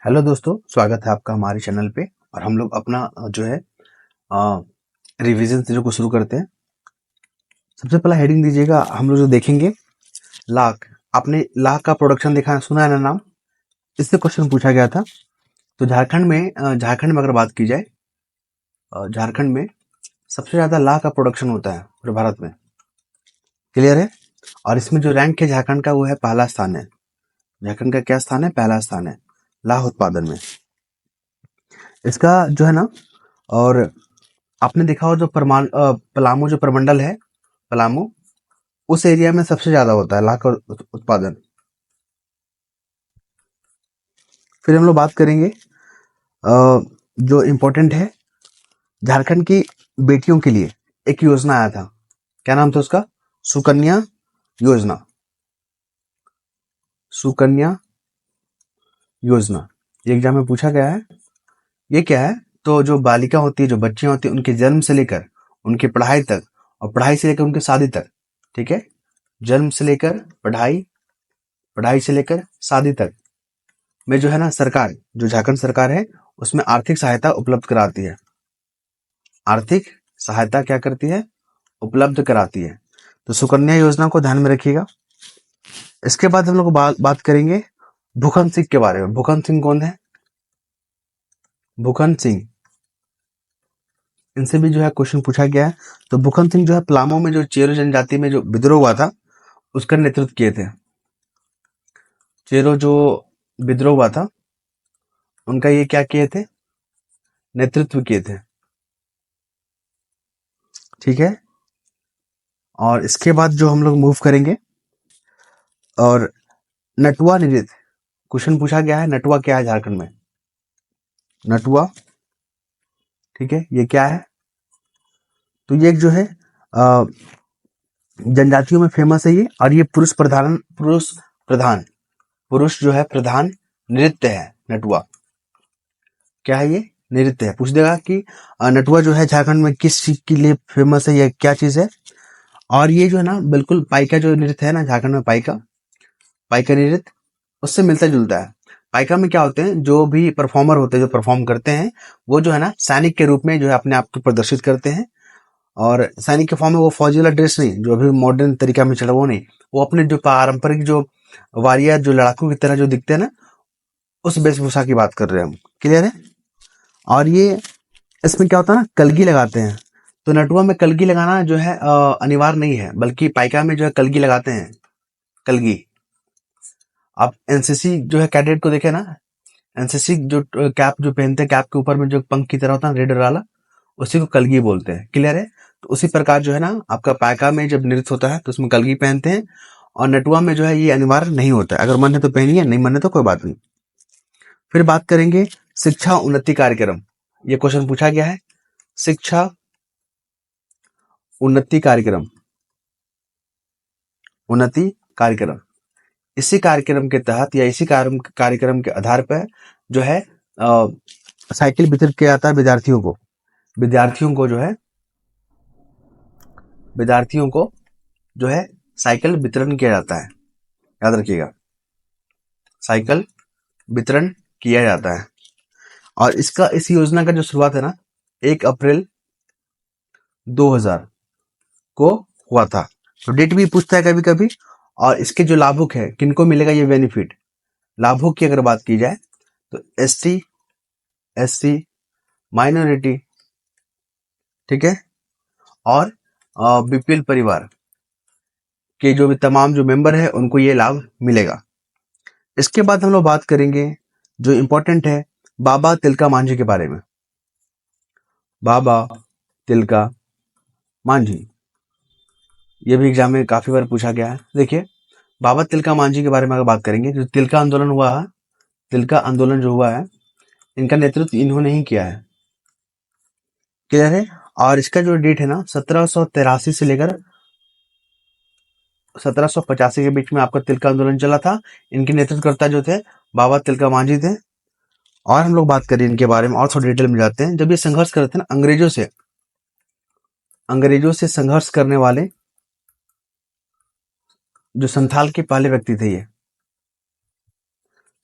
Hello दोस्तों, स्वागत है आपका हमारे चैनल पे। और हम लोग अपना जो है रिवीजन से जो शुरू करते हैं। सबसे पहला हेडिंग दीजिएगा। हम लोग जो देखेंगे लाख। आपने लाख का प्रोडक्शन देखा सुना है ना नाम? इससे क्वेश्चन पूछा गया था। तो झारखंड में अगर बात की जाए, झारखंड में सबसे ज्यादा लाख का प्रोडक्शन होता है पूरे भारत में। क्लियर है? और इसमें जो रैंक है झारखंड का, वो है पहला स्थान है। झारखंड का क्या स्थान है? पहला स्थान है लाख उत्पादन में। इसका जो है ना, और आपने देखा हो जो पलामू जो प्रमंडल है, पलामू, उस एरिया में सबसे ज्यादा होता है लाख का उत्पादन। फिर हम लोग बात करेंगे जो इम्पोर्टेंट है, झारखंड की बेटियों के लिए एक योजना आया था। क्या नाम था उसका? सुकन्या योजना। सुकन्या योजना ये एग्जाम में पूछा गया है। ये क्या है? तो जो बालिका होती है, जो बच्चियां होती है, उनके जन्म से लेकर उनकी पढ़ाई तक, और पढ़ाई से लेकर उनकी शादी तक, ठीक है, जन्म से लेकर पढ़ाई, पढ़ाई से लेकर शादी तक में जो है ना, सरकार, जो झारखंड सरकार है, उसमें आर्थिक सहायता उपलब्ध कराती है। आर्थिक सहायता क्या करती है? उपलब्ध कराती है। तो सुकन्या योजना को ध्यान में रखिएगा। इसके बाद हम लोग बात करेंगे भूखन सिंह के बारे में। भूखन सिंह कौन है? भूखन सिंह, इनसे भी जो है क्वेश्चन पूछा गया है। तो भूखन सिंह जो है पलामू में जो चेरो जनजाति में जो विद्रोह हुआ था, उसका नेतृत्व किए थे। चेरो जो विद्रोह हुआ था, उनका ये क्या किए थे? नेतृत्व किए थे। ठीक है। और इसके बाद जो हम लोग मूव करेंगे, और नटुआ नृत्य क्वेश्चन पूछा गया है। नटुआ क्या है झारखंड में? नटुआ, ठीक है, ये क्या है? तो ये जो है जनजातियों में फेमस है ये। और ये पुरुष जो है प्रधान नृत्य है नटुआ। क्या है ये? नृत्य है। पूछ देगा कि नटुआ जो है झारखंड में किस चीज के लिए फेमस है, या क्या चीज है। और ये जो है ना, बिल्कुल पाइका जो नृत्य है ना झारखंड में, पाइका नृत्य उससे मिलता जुलता है। पाइका में क्या होते हैं, जो भी परफॉर्मर होते हैं, जो परफॉर्म करते हैं, वो जो है ना सैनिक के रूप में जो है अपने आप को प्रदर्शित करते हैं। और सैनिक के फॉर्म में वो फौजी वाला ड्रेस नहीं, जो अभी मॉडर्न तरीका में चला, वो नहीं। वो अपने जो पारंपरिक जो वारियर, जो लड़ाकू की तरह जो दिखते हैं ना, उस वेशभूषा की बात कर रहे हैं हम। क्लियर है? और ये इसमें क्या होता है ना, कलगी लगाते हैं। तो नटुआ में कलगी लगाना जो है अनिवार्य नहीं है, बल्कि पाइका में जो है कलगी लगाते हैं। कलगी, आप एनसीसी जो है कैडेट को देखे ना, एनसीसी जो कैप जो पहनते हैं, कैप के ऊपर में जो पंख की तरह होता है रेड वाला, उसी को कलगी बोलते हैं। क्लियर है? तो उसी प्रकार जो है ना, आपका पाइका में जब नृत्य होता है तो उसमें कलगी पहनते हैं। और नटुआ में जो है ये अनिवार्य नहीं होता है। अगर मन है तो पहनिए, नहीं मन है तो कोई बात नहीं। फिर बात करेंगे शिक्षा उन्नति कार्यक्रम। ये क्वेश्चन पूछा गया है। शिक्षा उन्नति कार्यक्रम, उन्नति कार्यक्रम, इसी कार्यक्रम के तहत या इसी कार्यक्रम के आधार पर जो है साइकिल वितरित किया जाता है विद्यार्थियों को। विद्यार्थियों को जो है साइकिल वितरण किया जाता है। याद रखिएगा, साइकिल वितरण किया जाता है। और इस योजना का जो शुरुआत है ना, 1 अप्रैल 2000 को हुआ था। तो डेट भी पूछता है कभी कभी। और इसके जो लाभुक है, किनको मिलेगा ये बेनिफिट? लाभुक की अगर बात की जाए तो एसटी, माइनॉरिटी, ठीक है, और बीपीएल परिवार के जो भी तमाम जो मेंबर है, उनको ये लाभ मिलेगा। इसके बाद हम लोग बात करेंगे जो इंपॉर्टेंट है, बाबा तिलका मांझी के बारे में। बाबा तिलका मांझी, ये भी एग्जाम में काफी बार पूछा गया है। देखिए, बाबा तिलका मांझी के बारे में अगर बात करेंगे, जो तिलका आंदोलन हुआ है, तिलका आंदोलन जो हुआ है, इनका नेतृत्व इन्होंने ही किया है। क्लियर है? और इसका जो डेट है ना, 1783 से लेकर 1785 के बीच में आपका तिलका आंदोलन चला था। इनके नेतृत्वकर्ता जो थे, बाबा तिलका मांझी थे। और हम लोग बात करें इनके बारे में और थोड़ा डिटेल में जाते हैं। जब ये संघर्ष कर रहे थे ना अंग्रेजों से संघर्ष करने वाले जो संथाल के पहले व्यक्ति थे, ये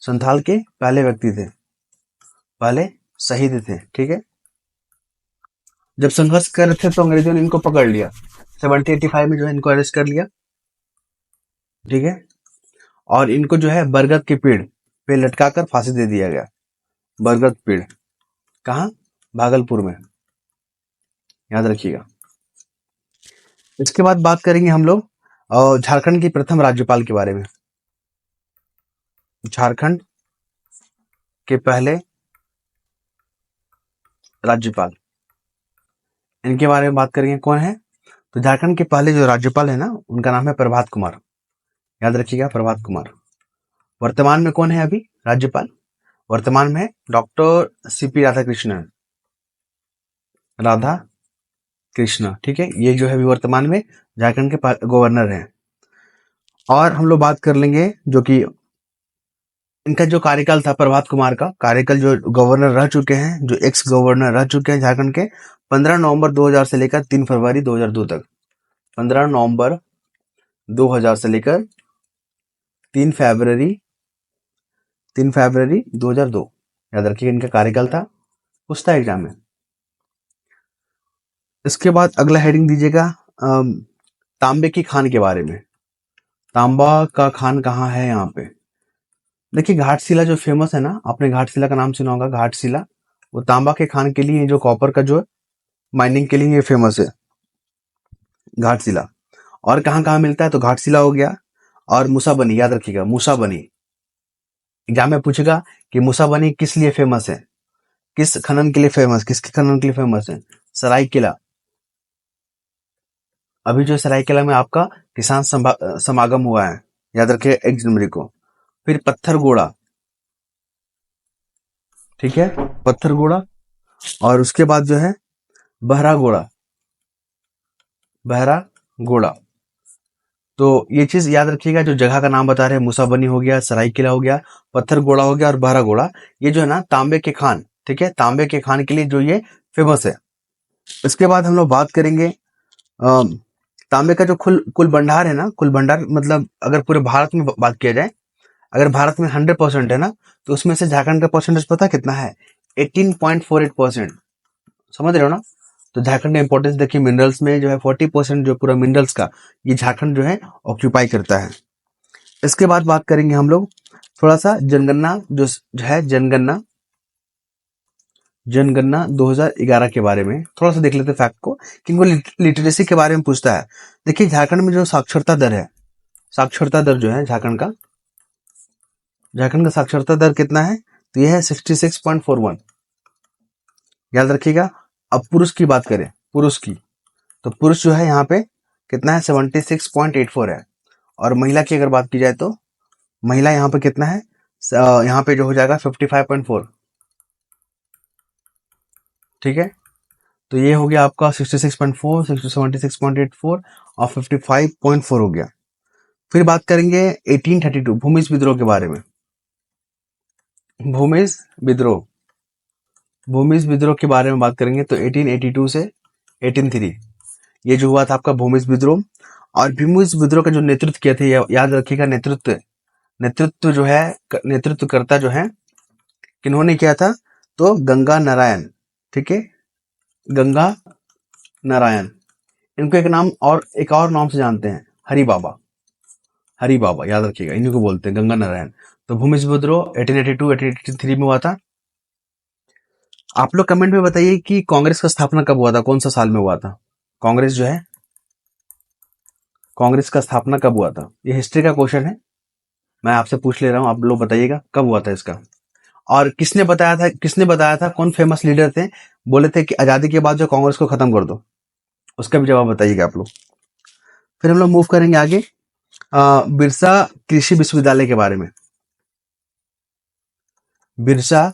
संथाल के पहले व्यक्ति थे। पहले शहीद थे, ठीक है। जब संघर्ष कर रहे थे तो अंग्रेजों ने इनको पकड़ लिया, 1785 में जो है इनको अरेस्ट कर लिया, ठीक है। और इनको जो है बरगद के पेड़ पे लटका कर फांसी दे दिया गया। बरगद पेड़ कहाँ? भागलपुर में, याद रखिएगा। इसके बाद बात करेंगे हम लोग झारखंड की प्रथम राज्यपाल के बारे में। झारखंड के पहले राज्यपाल, इनके बारे में बात करेंगे, कौन है? तो झारखंड के पहले जो राज्यपाल है ना, उनका नाम है प्रभात कुमार, याद रखिएगा, प्रभात कुमार। वर्तमान में कौन है अभी राज्यपाल? वर्तमान में डॉक्टर सीपी राधाकृष्णन, राधा कृष्णा, ठीक है। ये जो है अभी वर्तमान में झारखंड के गवर्नर हैं। और हम लोग बात कर लेंगे जो कि इनका जो कार्यकाल था, प्रभात कुमार का कार्यकाल, जो गवर्नर रह चुके हैं, जो एक्स गवर्नर रह चुके हैं झारखंड के, 15 नवंबर 2000 से लेकर 3 फरवरी 2002 तक। 15 नवंबर 2000 से लेकर 3 फरवरी 2002, याद रखिए इनका कार्यकाल था। पूछता है एग्जाम में। इसके बाद अगला हेडिंग दीजिएगा तांबे की खान के बारे में। तांबा का खान कहाँ है यहाँ पे? देखिए घाटशिला जो फेमस है ना, आपने घाटशिला का नाम सुना होगा, घाटशिला, वो तांबा के खान के लिए, जो कॉपर का जो माइनिंग के लिए ये फेमस है घाटशिला। और कहाँ कहाँ मिलता है? तो घाटशिला हो गया, और मूसाबनी, याद रखिएगा मूसाबनी। एग्जाम में पूछेगा कि मूसाबनी किस लिए फेमस है, किस खनन के लिए फेमस, किसके खनन के लिए फेमस है? सरायकेला। अभी जो सरायकेला में आपका किसान समागम हुआ है, याद रखिए 1 जनवरी को। फिर पत्थरगोड़ा, ठीक है, पत्थरगोड़ा। और उसके बाद जो है बहरागोड़ा, बहरागोड़ा। तो ये चीज याद रखिएगा, जो जगह का नाम बता रहे हैं, मूसाबनी हो गया, सरायकेला हो गया, पत्थरगोड़ा हो गया, और बहरागोड़ा, ये जो है ना तांबे के खान, ठीक है, तांबे के खान के लिए जो ये फेमस है। इसके बाद हम लोग बात करेंगे तांबे का जो कुल भंडार है ना, कुल भंडार मतलब अगर पूरे भारत में बात किया जाए, अगर भारत में 100% है ना, तो उसमें से झारखंड का परसेंटेज पता कितना है? 18.48%। समझ रहे हो ना? तो झारखंड का इंपॉर्टेंस देखिए, मिनरल्स में जो है 40% जो पूरा मिनरल्स का, ये झारखंड जो है ऑक्यूपाई करता है। इसके बाद बात करेंगे हम लोग थोड़ा सा जनगणना, जो है जनगणना 2011 के बारे में थोड़ा सा देख लेते हैं फैक्ट को, क्योंकि लिटरेसी के बारे में पूछता है। देखिए झारखंड में जो साक्षरता दर है, साक्षरता दर जो है झारखंड का साक्षरता दर कितना है? तो यह है 66.41, याद रखिएगा। अब पुरुष की बात करें, पुरुष की, तो पुरुष जो है यहाँ पे कितना है? 76.84 है। और महिला की अगर बात की जाए तो महिला यहाँ पे कितना है? यहाँ पे जो हो जाएगा 55.4, ठीक है। तो ये हो गया आपका 66.4, 76.84 और 55.4 हो गया। फिर बात करेंगे 1832 भूमिज विद्रोह के बारे में। भूमिज विद्रोह के बारे में बात करेंगे तो 1882 से 1803 ये जो हुआ था आपका भूमिज विद्रोह। और भूमिज विद्रोह का जो नेतृत्व किया था, याद रखिएगा, नेतृत्व जो है, नेतृत्वकर्ता जो है, किन्होंने किया था? तो गंगा नारायण, ठीक है, गंगा नारायण। इनको एक और नाम से जानते हैं, हरि बाबा, याद रखिएगा, इन्हीं को बोलते हैं गंगा नारायण। तो भूमिज विद्रोह 1882 1883 में हुआ था। आप लोग कमेंट में बताइए कि कांग्रेस का स्थापना कब हुआ था, कौन सा साल में हुआ था? कांग्रेस जो है, कांग्रेस का स्थापना कब हुआ था? ये हिस्ट्री का क्वेश्चन है, मैं आपसे पूछ ले रहा हूं, आप लोग बताइएगा कब हुआ था इसका। और किसने बताया था, कौन फेमस लीडर थे, बोले थे कि आजादी के बाद जो कांग्रेस को खत्म कर दो? उसका भी जवाब बताइएगा आप लोग। फिर हम लोग मूव करेंगे आगे बिरसा कृषि विश्वविद्यालय के बारे में। बिरसा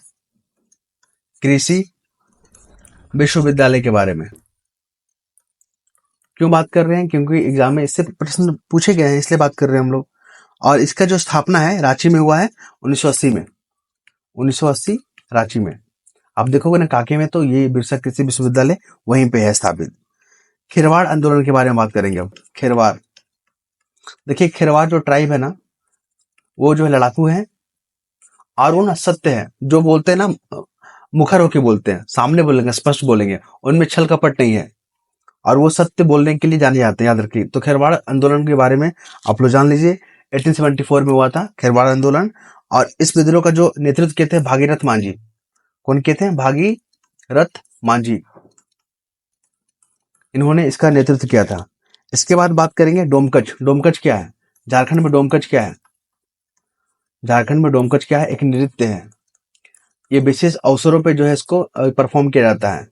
कृषि विश्वविद्यालय के बारे में क्यों बात कर रहे हैं? क्योंकि एग्जाम में इससे प्रश्न पूछे गए हैं, इसलिए बात कर रहे हैं हम लोग। और इसका जो स्थापना है रांची में हुआ है 1980 में, 1980 रांची में। आप देखोगे ना कांके में, तो ये बिरसा कृषि विश्वविद्यालय वहीं पे है स्थापित। खेरवाड़ आंदोलन के बारे में बात करेंगे अब। खेरवाड़, देखिए खेरवाड़ जो ट्राइब है ना, वो जो है लड़ाकू है, और वो ना सत्य है, जो बोलते हैं ना मुखर होके बोलते हैं, सामने बोलेंगे, स्पष्ट बोलेंगे, उनमें छल कपट नहीं है और वो सत्य बोलने के लिए जाने जाते हैं, याद रखिए। तो खेरवाड़ आंदोलन के बारे में आप लोग जान लीजिए। 1874 में हुआ था खेरवाड़ आंदोलन, और इस विद्रोह का जो नेतृत्व किए थे भागीरथ मांझी। कौन किए थे? भागीरथ मांझी, इन्होंने इसका नेतृत्व किया था। इसके बाद बात करेंगे डोमकच। डोमकच क्या है? झारखंड में डोमकच क्या है? झारखंड में डोमकच क्या है? एक नृत्य है। ये विशेष अवसरों पे जो है इसको परफॉर्म किया जाता है,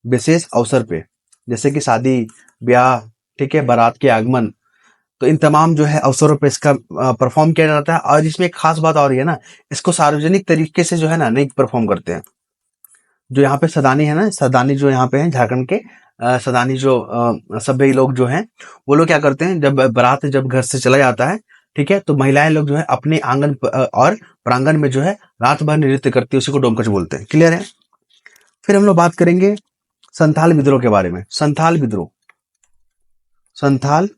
विशेष अवसर पे, जैसे कि शादी ब्याह, ठीक है, बारात के आगमन। तो इन तमाम जो है अवसरों पे इसका परफॉर्म किया जाता है। और इसमें एक खास बात और ये है ना, इसको सार्वजनिक तरीके से जो है ना नहीं परफॉर्म करते हैं। जो यहाँ पे सदानी है ना, सदानी जो यहाँ पे है झारखंड के, सदानी जो सभ्य लोग जो हैं, वो लोग क्या करते हैं, जब बारात जब घर से चला जाता है, ठीक है, तो महिलाएं लोग जो है अपने आंगन और प्रांगण में जो है रात भर नृत्य करती है, उसी को डोमकच बोलते हैं। क्लियर है? फिर हम लोग बात करेंगे संथाल विद्रोह के बारे में। संथाल विद्रोह, संथाल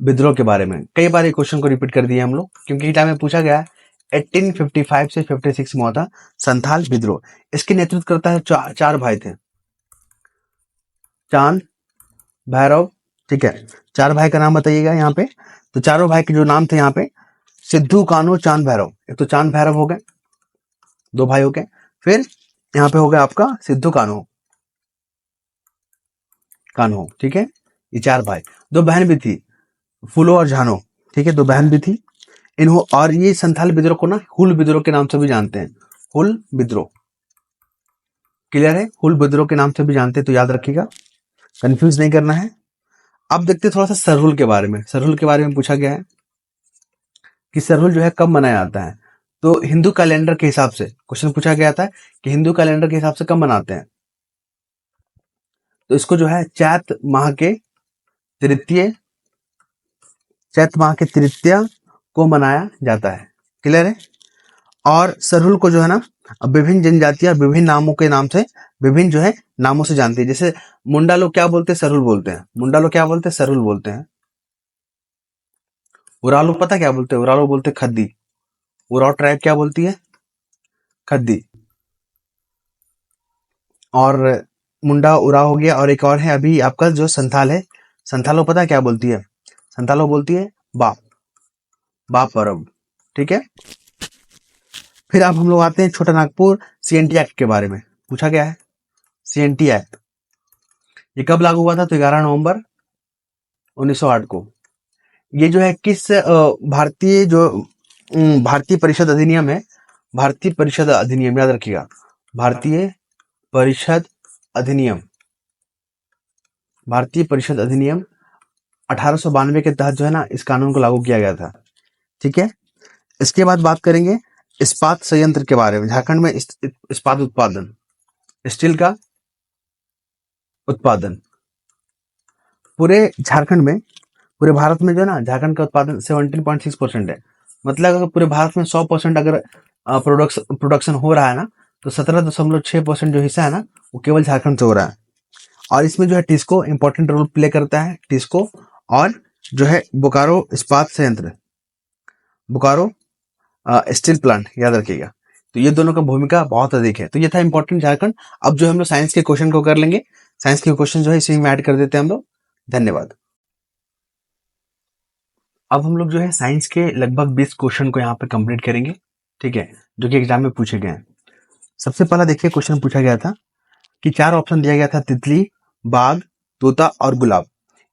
विद्रोह के बारे में कई बार ये क्वेश्चन को रिपीट कर दिए हम लोग, क्योंकि टाइम में पूछा गया है। 1855 से 56 में हुआ था संथाल विद्रोह। इसके नेतृत्व करता है चार भाई थे, चांद, भैरव, ठीक है। चार भाई का नाम बताइएगा यहाँ पे। तो चारों भाई के जो नाम थे यहाँ पे, सिद्धू, कान्हो, चांद, भैरव। एक तो चांद भैरव हो गए, दो भाई हो गए। फिर यहाँ पे हो गया आपका सिद्धू, कान्हो, कान्हो, ठीक है, ये चार भाई। दो बहन भी थी, फूलो और झानो, ठीक है, दो बहन भी थी। इन्हों और ये संथाल विद्रोह को ना हुल विद्रोह के नाम से भी जानते हैं, हुल विद्रोह। क्लियर है? हुल विद्रोह के नाम से भी जानते हैं, तो याद रखिएगा, कंफ्यूज नहीं करना है। अब देखते हैं थोड़ा सा सरहुल के बारे में। सरहुल के बारे में पूछा गया है कि सरहुल जो है कब मनाया जाता है। तो हिंदू कैलेंडर के हिसाब से क्वेश्चन पूछा गया था कि हिंदू कैलेंडर के हिसाब से कब मनाते हैं। तो इसको जो है चैत माह के तृतीय, चैत माह के तृतीया को मनाया जाता है। क्लियर है? और सरहुल को जो है ना विभिन्न जनजातियां विभिन्न नामों के नाम से, विभिन्न जो है नामों से जानती है। जैसे मुंडा लोग क्या बोलते हैं? सरहुल बोलते हैं। मुंडा लोग क्या बोलते हैं? सरहुल बोलते हैं। उराव लोग पता क्या बोलते हैं? उराव लोग बोलते हैं खद्दी। उराव ट्राइब क्या बोलती है? खद्दी। और मुंडा उराव हो गया, और एक और है अभी आपका जो संथाल है, संथाल लोग पता क्या बोलती है? संथाल लोग बोलती है बाप, बाप परब, ठीक है। फिर अब हम लोग आते हैं छोटा नागपुर सीएनटी एक्ट के बारे में। पूछा गया है सीएनटी एक्ट, ये कब लागू हुआ था? तो 11 नवंबर 1908 को। ये जो है किस भारतीय जो भारतीय परिषद अधिनियम है, भारतीय परिषद अधिनियम, याद रखिएगा, भारतीय परिषद अधिनियम, भारतीय परिषद अधिनियम 1892 के तहत जो है ना इस कानून को लागू किया गया था, ठीक है। इसके बाद बात करेंगे इस्पात संयंत्र के बारे में। झारखंड में इस्पात उत्पादन, स्टील का उत्पादन पूरे झारखंड में, पूरे भारत में जो है ना झारखंड का उत्पादन 17.6% है। मतलब अगर पूरे भारत में 100% अगर प्रोडक्शन हो रहा है ना, तो 17.6% जो हिस्सा है ना वो केवल झारखंड से हो रहा है। और इसमें जो है टिस्को इंपॉर्टेंट रोल प्ले करता है, टिस्को, और जो है बोकारो इस्पात संयंत्र, बोकारो स्टील प्लांट, याद रखिएगा। तो ये दोनों का भूमिका बहुत अधिक है। तो ये था इंपॉर्टेंट झारखंड। अब जो हम लोग साइंस के क्वेश्चन को कर लेंगे। साइंस के क्वेश्चन जो है इसी में ऐड कर देते हैं हम लोग। धन्यवाद। अब हम लोग जो है साइंस के लगभग 20 क्वेश्चन को यहाँ पे कंप्लीट करेंगे, ठीक है, जो कि एग्जाम में पूछे गए हैं। सबसे पहला देखिए क्वेश्चन पूछा गया था कि 4 ऑप्शन दिया गया था, तितली, बाघ, तोता और गुलाब।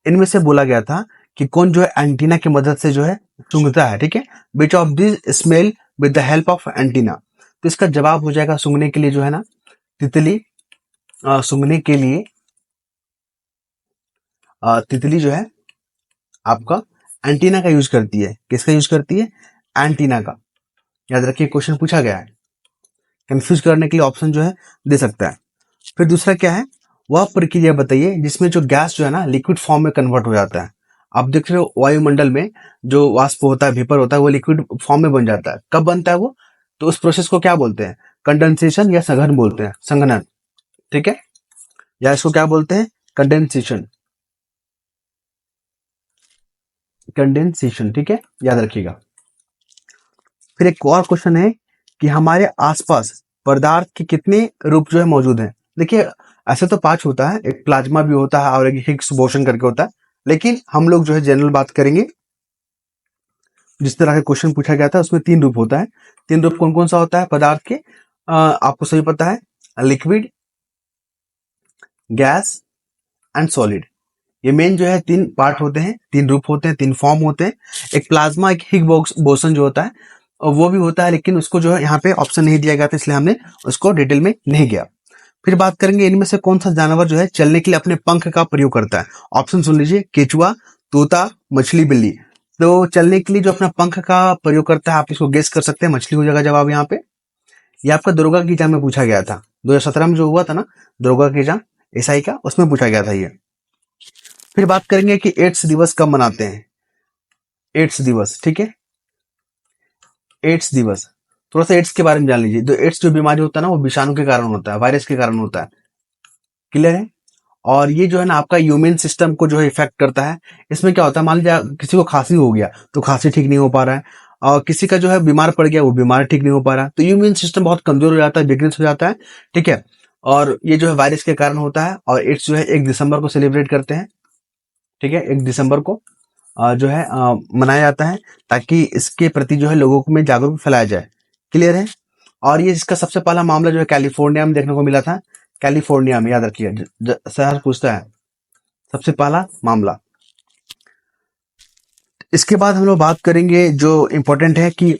इनमें से बोला गया था कि कौन जो है एंटीना की मदद से जो है सूंघता है, ठीक है। Which of this smell with the help of antenna. तो इसका जवाब हो जाएगा सूंघने के लिए जो है ना तितली। सूंघने के लिए तितली जो है आपका एंटीना का यूज करती है। किसका यूज करती है? एंटीना का। याद रखिए क्वेश्चन पूछा गया है, कंफ्यूज करने के लिए ऑप्शन जो है दे सकता है। फिर दूसरा क्या है? वह प्रक्रिया बताइए जिसमें जो गैस जो है ना लिक्विड फॉर्म में कन्वर्ट हो जाता है। आप देख रहे हो वायुमंडल में जो वाष्प होता है, वेपर होता है, वो लिक्विड फॉर्म में बन जाता है। कब बनता है वो? तो उस प्रोसेस को क्या बोलते हैं? कंडेंसेशन या संघनन बोलते हैं, संघनन, ठीक है, या इसको क्या बोलते हैं? कंडेंसेशन, कंडेंसेशन, ठीक है, याद रखिएगा। फिर एक और क्वेश्चन है कि हमारे आसपास पदार्थ के कितने रूप जो है मौजूद हैं? देखिए, ऐसे तो 5 होता है, एक प्लाज्मा भी होता है और एक हिग्स बोसन करके होता है, लेकिन हम लोग जो है जनरल बात करेंगे। जिस तरह का क्वेश्चन पूछा गया था उसमें 3 रूप होता है। 3 रूप कौन कौन सा होता है पदार्थ के? आपको सभी पता है, लिक्विड, गैस एंड सॉलिड। ये मेन जो है 3 पार्ट होते हैं, 3 रूप होते हैं, 3 फॉर्म होते हैं। एक प्लाज्मा, एक हिग्स बोसन जो होता है, और वो भी होता है, लेकिन उसको जो है यहाँ पे ऑप्शन नहीं दिया गया था, इसलिए हमने उसको डिटेल में नहीं गया। फिर बात करेंगे इनमें से कौन सा जानवर जो है चलने के लिए अपने पंख का प्रयोग करता है। ऑप्शन सुन लीजिए, केचुआ, तोता, मछली, बिल्ली। तो चलने के लिए जो अपना पंख का प्रयोग करता है, आप इसको गेस कर सकते हैं, मछली हो जाएगा जवाब यहाँ पे। ये आपका दुर्गा की एग्जाम में पूछा गया था, 2017 में जो हुआ था ना दुर्गा की एग्जाम एसआई का, उसमें पूछा गया था ये। फिर बात करेंगे कि एड्स दिवस कब मनाते हैं। एड्स दिवस, ठीक है, एड्स दिवस। थोड़ा सा एड्स के बारे में जान लीजिए। तो एड्स जो बीमारी होता है ना, वो विषाणु के कारण होता है, वायरस के कारण होता है। क्लियर है? और ये जो है ना आपका ह्यूमन सिस्टम को जो है इफेक्ट करता है। इसमें क्या होता है, मान लीजिए किसी को खांसी हो गया तो खांसी ठीक नहीं हो पा रहा है, और किसी का जो है बीमार पड़ गया वो बीमार ठीक नहीं हो पा रहा, तो ह्यूमन सिस्टम बहुत कमजोर हो जाता है, वीकनेस हो जाता है। ठीक है, और ये जो है वायरस के कारण होता है। और एड्स जो है 1 दिसंबर को सेलिब्रेट करते हैं। ठीक है, 1 दिसंबर को जो है मनाया जाता है, ताकि इसके प्रति जो है लोगों में जागरूक फैलाया जाए। क्लियर है? और ये इसका सबसे पहला मामला जो है कैलिफोर्निया में देखने को मिला था। कैलिफोर्निया में, याद रखिएगा, शहर पूछता है सबसे पहला मामला। इसके बाद हम लोग बात करेंगे जो इंपॉर्टेंट है कि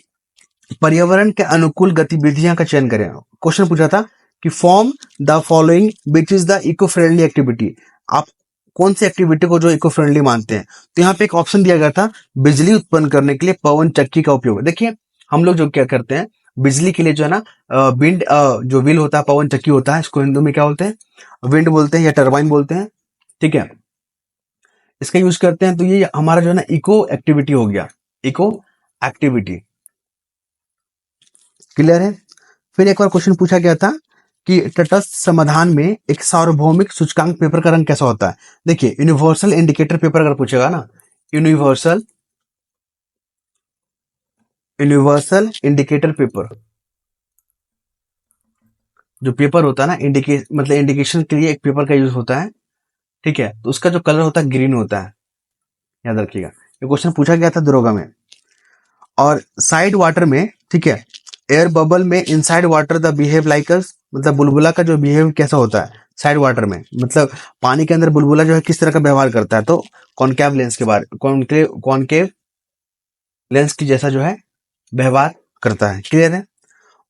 पर्यावरण के अनुकूल गतिविधियां का चयन करें। क्वेश्चन पूछा था कि from the following which is the eco friendly activity. आप कौन सी एक्टिविटी को जो इको फ्रेंडली मानते हैं? तो यहाँ पे एक ऑप्शन दिया गया था, बिजली उत्पन्न करने के लिए पवन चक्की का उपयोग। देखिए, हम लोग जो क्या करते हैं बिजली के लिए जो है ना, विंड जो व्हील होता है, पवन चक्की होता है, इसको हिंदू में क्या बोलते हैं? विंड बोलते हैं या टरबाइन बोलते हैं। ठीक है, इसका यूज करते हैं। तो ये हमारा जो है ना इको एक्टिविटी हो गया, इको एक्टिविटी। क्लियर है? फिर एक बार क्वेश्चन पूछा गया था कि तटस्थ समाधान में एक सार्वभौमिक सूचकांक पेपर का रंग कैसा होता है। देखिए, यूनिवर्सल इंडिकेटर पेपर अगर पूछेगा ना, यूनिवर्सल यूनिवर्सल इंडिकेटर पेपर, जो पेपर होता है ना, मतलब इंडिकेशन के लिए एक पेपर का यूज होता है। ठीक है, तो उसका जो कलर होता है ग्रीन होता है, याद रखिएगा। ये क्वेश्चन पूछा गया था दरोगा में। और साइड वाटर में, ठीक है, एयर बबल में inside water the behave like मतलब बुलबुला का जो बिहेव कैसा होता है साइड वाटर में, मतलब पानी के अंदर बुलबुला जो है किस तरह का व्यवहार करता है? तो कॉनकेव लेंस के बारे, कॉनकेव लेंस की जैसा जो है व्यवहार करता है। क्लियर है?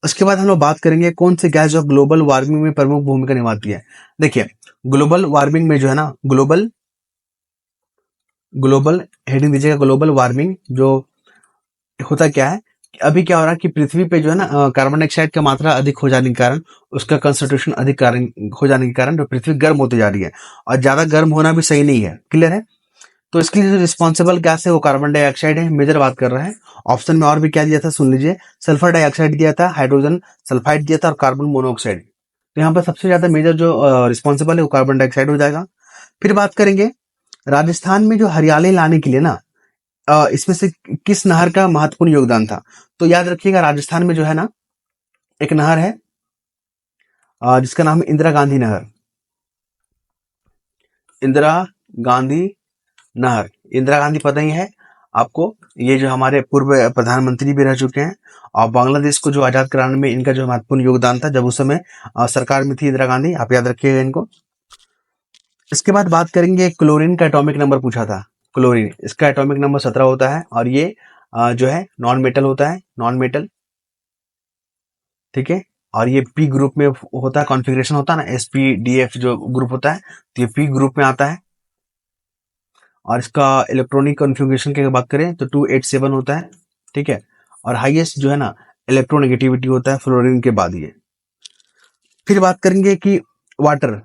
उसके बाद हम लोग बात करेंगे कौन सी गैस जो ग्लोबल वार्मिंग में प्रमुख भूमिका निभाती है। देखिए, ग्लोबल वार्मिंग में जो है ना, ग्लोबल ग्लोबल हेडिंग दीजिएगा, ग्लोबल वार्मिंग जो होता क्या है, अभी क्या हो रहा है कि पृथ्वी पे जो है ना कार्बन डाइऑक्साइड का मात्रा अधिक हो जाने के कारण, उसका कंसंट्रेशन अधिक कारण हो जाने के कारण जो पृथ्वी गर्म होती जा रही है, और ज्यादा गर्म होना भी सही नहीं है। क्लियर है? तो इसके लिए जो रिस्पॉन्सिबल गैस है वो कार्बन डाइऑक्साइड है, मेजर बात कर रहा है। ऑप्शन में और भी क्या दिया था सुन लीजिए, सल्फर डाइऑक्साइड दिया था, हाइड्रोजन सल्फाइड दिया था, और कार्बन मोनोऑक्साइड। तो यहाँ पर सबसे ज्यादा मेजर जो रिस्पॉन्सिबल है वो कार्बन डाइऑक्साइड हो जाएगा। फिर बात करेंगे राजस्थान में जो हरियाली लाने के लिए ना, इसमें से किस नहर का महत्वपूर्ण योगदान था? तो याद रखिएगा, राजस्थान में जो है ना एक नहर है जिसका नाम है इंदिरा गांधी नहर। इंदिरा गांधी नहर, इंदिरा गांधी पता ही है आपको, ये जो हमारे पूर्व प्रधानमंत्री भी रह चुके हैं, और बांग्लादेश को जो आजाद कराने में इनका जो महत्वपूर्ण योगदान था, जब उस समय सरकार में थी इंदिरा गांधी, आप याद रखिएगा इनको। इसके बाद बात करेंगे क्लोरीन का एटॉमिक नंबर पूछा था। क्लोरीन, इसका एटॉमिक नंबर 17 होता है, और ये जो है नॉन मेटल होता है, नॉन मेटल। ठीक है, और ये पी ग्रुप में होता है, कॉन्फ़िगरेशन होता है ना SPDF जो ग्रुप होता है, तो ये पी ग्रुप में आता है। और इसका इलेक्ट्रॉनिक कॉन्फ़िगरेशन की बात करें तो 287 होता है। ठीक है, और हाईएस्ट जो है ना इलेक्ट्रोनेगेटिविटी होता है फ्लोरीन के बाद ये। फिर बात करेंगे कि वाटर,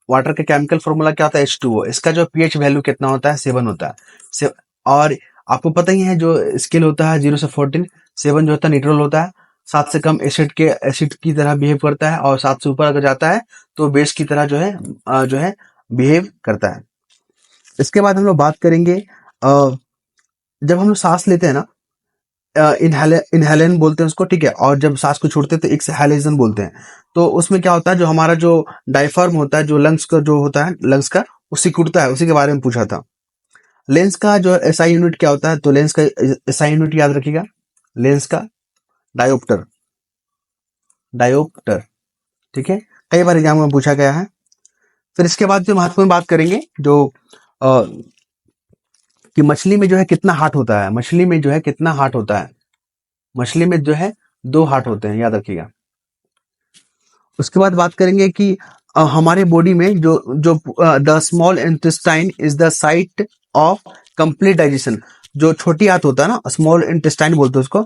वाटर का केमिकल फॉर्मूला क्या होता है? H2O। इसका जो pH वैल्यू कितना होता है? 7 होता है। और आपको पता ही है जो स्केल होता है 0 से 14, 7 जो होता है न्यूट्रल होता है, 7 से कम एसिड की तरह बिहेव करता है, और 7 से ऊपर अगर जाता है तो बेस की तरह जो है बिहेव करता है। इसके बाद हम लोग बात करेंगे जब हम लोग सांस लेते हैं ना, इनहेलन बोलते हैं उसको, ठीक है। और जब सांस को छोड़ते हैं तो एक्सहेलेशन बोलते हैं। तो उसमें क्या होता है, जो हमारा जो डायफ्राम होता है, जो लंग्स का जो होता है, लंग्स का वो सिकुड़ता है, उसी के बारे में पूछा था। लेंस का जो एसआई यूनिट क्या होता है, तो लेंस का एसआई यूनिट याद रखिएगा, लेंस का डायोप्टर, डायोप्टर, ठीक है। कई बार एग्जाम में पूछा गया है। फिर इसके बाद जो महत्वपूर्ण बात करेंगे, जो कि मछली में जो है कितना हार्ट होता है, मछली में जो है कितना हार्ट होता है, मछली में जो है 2 हार्ट होते हैं, याद रखिएगा। उसके बाद बात करेंगे कि हमारे बॉडी में जो जो the small intestine is the site of complete digestion. जो छोटी आंत होता है ना, स्मॉल इंटेस्टाइन बोलते हैं उसको,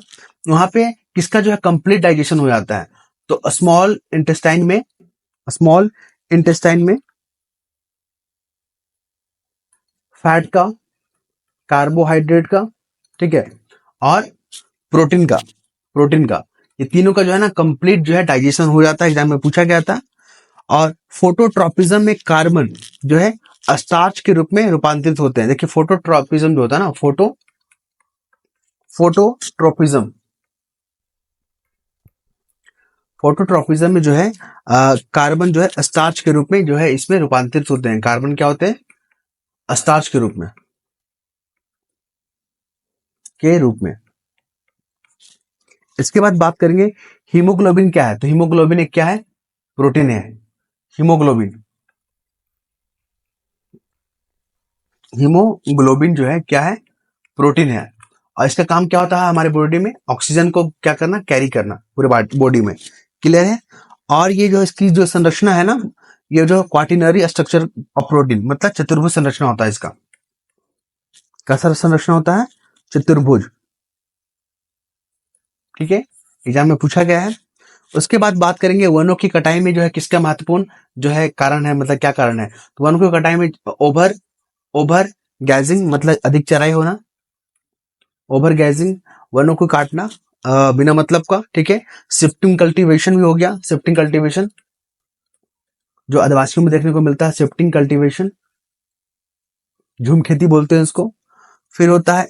वहां पे किसका जो है कंप्लीट डाइजेशन हो जाता है। तो स्मॉल इंटेस्टाइन में, स्मॉल इंटेस्टाइन में फैट का, कार्बोहाइड्रेट का, ठीक है, और प्रोटीन का, प्रोटीन का, ये तीनों का जो है ना कंप्लीट जो है डाइजेशन हो जाता है, एग्जाम में पूछा गया था। और फोटोट्रॉपिज्म में कार्बन जो है स्टार्च के रूप में रूपांतरित होते हैं। देखिए फोटोट्रॉपिज्म जो होता है ना, फोटोट्रॉपिज्म, फोटोट्रॉपिज्म में जो है कार्बन जो है स्टार्च के रूप में जो है इसमें रूपांतरित होते हैं। कार्बन क्या होते हैं, स्टार्च के रूप में, इसके बाद बात करेंगे हीमोग्लोबिन क्या है। तो हीमोग्लोबिन एक क्या है, प्रोटीन है। हीमोग्लोबिन, हीमोग्लोबिन जो है क्या है, प्रोटीन है। और इसका काम क्या होता है हमारे बॉडी में, ऑक्सीजन को क्या करना, कैरी करना पूरे बॉडी में, क्लियर है। और ये जो इसकी जो संरचना है ना, ये जो क्वाटिनरी स्ट्रक्चर ऑफ प्रोटीन, मतलब चतुर्भुज संरचना होता है इसका। कैसा संरचना होता है, चतुर्भुज, ठीक है, एग्जाम में पूछा गया है। उसके बाद बात करेंगे वनों की कटाई में जो है किसका महत्वपूर्ण जो है कारण है, मतलब क्या कारण है। तो वनों की कटाई में ओवर गैजिंग, मतलब अधिक चराई होना, ओवर गैजिंग, वनों को काटना बिना मतलब का, ठीक है। शिफ्टिंग कल्टीवेशन भी हो गया, शिफ्टिंग कल्टीवेशन जो आदिवासियों में देखने को मिलता है, शिफ्टिंग कल्टीवेशन, झूम खेती बोलते हैं इसको। फिर होता है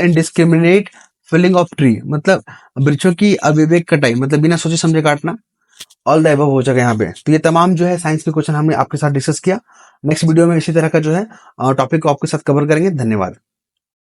इनडिस्क्रिमिनेट फिलिंग ऑफ ट्री, मतलब वृक्षों की अविवेक कटाई, मतलब बिना सोचे समझे काटना। ऑल द अबव हो जाएगा यहाँ पे। तो ये तमाम जो है साइंस के क्वेश्चन हमने आपके साथ डिस्कस किया। नेक्स्ट वीडियो में इसी तरह का जो है टॉपिक को आपके साथ कवर करेंगे। धन्यवाद।